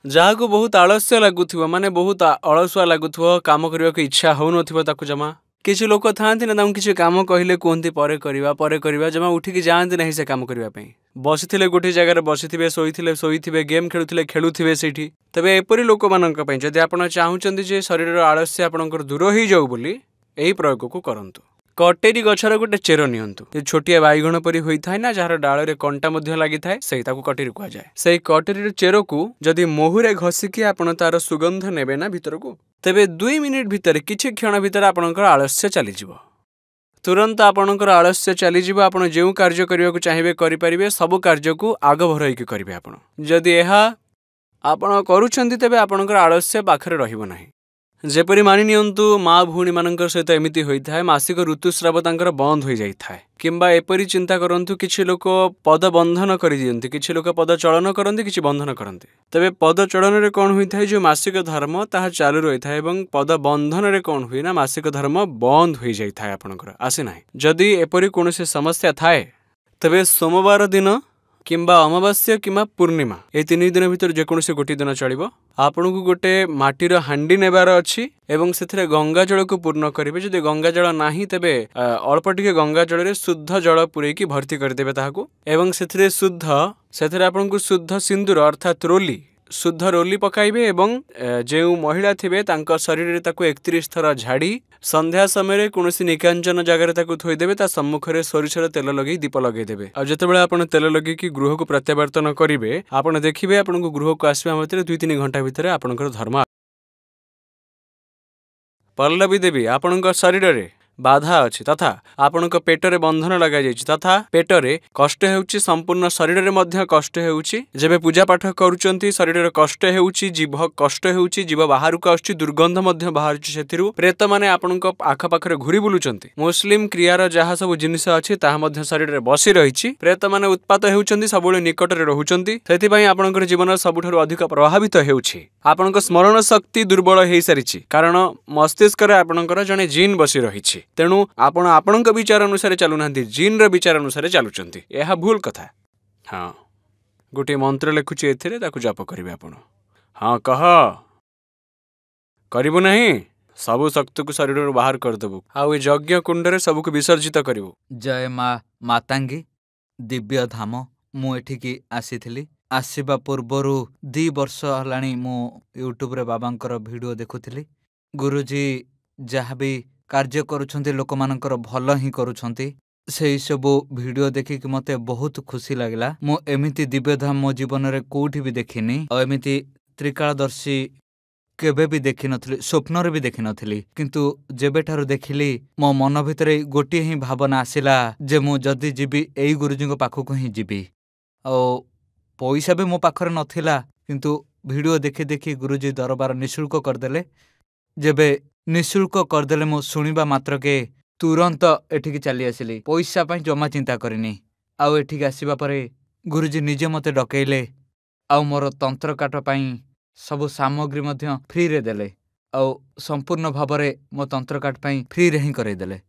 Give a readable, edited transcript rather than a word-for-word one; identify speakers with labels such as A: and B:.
A: जहाँ को बहुत आलस्य लगुव माने बहुत अलसुआ लगुव काम करने को इच्छा हो जमा किसी लोक था किसी कम कहले कहते पर जमा उठिकी जाती ना से कम करने बसी गोटे जगार बसी शोथे गेम खेलुवे से तेरे एपरी लोक मान जदि आप चाहते शरीर आलस्य आपंकर दूर हो जाऊ बोली यही प्रयोग को करंतु। कटेरी गछर गोटे चेर नियंतु छोटिया बैगण परी होता है ना जार डाल रे कंटा लगी था से कटेरी कह जाए से कटेरी चेर को जदि मोहुरे घसिकी आपण तार सुगंध नेबे ना भीतर को तेबे 2 मिनिट भितर किछि क्षण भितर आपणकर आलस्य चलीजिवो तुरंत आपणकर आलस्य चलीजिवो आपण जेउ कार्य करिया को चाहिबे करि परिबे सब कार्य को आग भरईकी करिवे आपण जदि एहा आपण करूछंती तेबे आपणकर आलस्य पाखरे रहिबो नाही। जेपरी मानि नियंतु माँ भूणी मानकर सहित एमिति होता है मासिक ऋतुस्राव तांकर बंद हो जाए किंबा एपरी चिंता करंतु किछि लोक पद बंधन कर दियंती किछि लोक पद चलन करंती किछि बंधन करंती तबे पद चलन रे कोन होई थाए जो मासिक धर्म ताहा चालू रही थाए एवं पद बंधन रे कोन हुई ना मासिक धर्म बंद हो जाए थाए आपनकर आसी नाही। जदि एपरी कोनोसी समस्या थाए तबे सोमवार दिन किंबा अमावास्या किंबा पूर्णिमा ए 3 दिन भीतर जेकोसी गोटे दिन चलिबो आपन को गोटे माटीर हांडी नेबार अच्छी एवं से गंगा जल को पूर्ण करेंगे जदि गंगा जल नाही तेबे अल्प टिके गंगा जल रे शुद्ध जल पुरैकी भर्ती करदेबे ताहाकू एवं से शुद्ध आपन को शुद्ध सिंदूर अर्थात रोली शुद्ध रोली पकाइबे एवं जो महिला थिबे तांका शरीर रे ताकू 31 थर झाड़ी संध्या समय कौन निकांचन जगार थोदेवे ता सम्मुखें सोरिषर तेल लगे दीप लगेदेवे आ जितेबाला आप तेल लगे गृह को प्रत्यावर्तन करेंगे आप देखिए आपन को गृह को आसवा मध्य 2-3 घंटा भितर आपनकर धर्म पल्लवी देवी आपण शरीर रे बाधा अच्छी तथा आपण पेटरे बंधन लगा जाइछि तथा पेटरे कष्ट हेउछि संपूर्ण शरीर रे मध्य कष्ट हेउछि जेबे पूजा पाठ करूचंती शरीर रे कष्ट हेउछि जीव कष्ट हेउछि जीव बाहर को आछि दुर्गंध मध्य बाहरछि सेथिरु प्रेत माने आपण आख पाखरे घुरी बुलुचंती मुस्लिम क्रियार जहा सब जिनिस अछि ताहा मध्य शरीर रे बसी रहिछि प्रेत माने उत्पात हेउचंती सबुले निकट रे रहउचंती सेति पई आपणकर जीवन सबुठारु अधिक प्रभावित हेउछि आपणक स्मरण शक्ति दुर्बल हेइ सारिछि कारण मस्तिष्क रे आपणकर जने जीन बसी रहिछि तेणु आपण आपणक विचार अनुसार चलु नांती जीन रे विचार अनुसार चलुचंती यह भूल कथा। हाँ गोटे मंत्र लिखुची एथिरे ताकू जप करिवे आपण हाँ कह करिवु नहीं सबु शक्ति को शरीर रो बाहर कर देबु आ ए यज्ञ कुंड रे सब को विसर्जित करिवु।
B: जय माँ मातांगी दिव्य धाम मु एठिकी आसीथिली आसीबा पूर्वरु 2 वर्ष हलाणी मु यूट्यूब रे बाबांकर वीडियो देखुथिली गुरुजी जहाँ भी कार्य करुछंती लोक मानकर भल ही करुछंती से सबु वीडियो देखिक मते बहुत खुशी लागला। मु एमिति दिव्यधाम मो जीवन रे कोठी भी देखिनी और एमिति त्रिकालदर्शी केबे भी देखि नथली स्वप्न रे भी देखि नथली किंतु जेबे ठारु देखिली मो मन भितरे गोटे ही भावना आसिला जे मु जदी जीबी एई गुरुजी को पाखु ही जीबी और पैसा भी मो पाखरे नथिला किंतु वीडियो देखि देखि गुरुजी दरबार निशुल्क करदेले जेबे निशुल्क करदेले मो सुनिबा मात्र के तुरंत एठिकी चली आसिली पैसा पाई जमा चिंता करिनी आउ एठिकी आसीबा परे गुरुजी निजे मते डकेइले आउ मोर तंत्र काट पाई सब सामग्री मध्य फ्री रे देले आउ संपूर्ण भाव रे मो तंत्र काट पाई फ्री रे ही करई देले।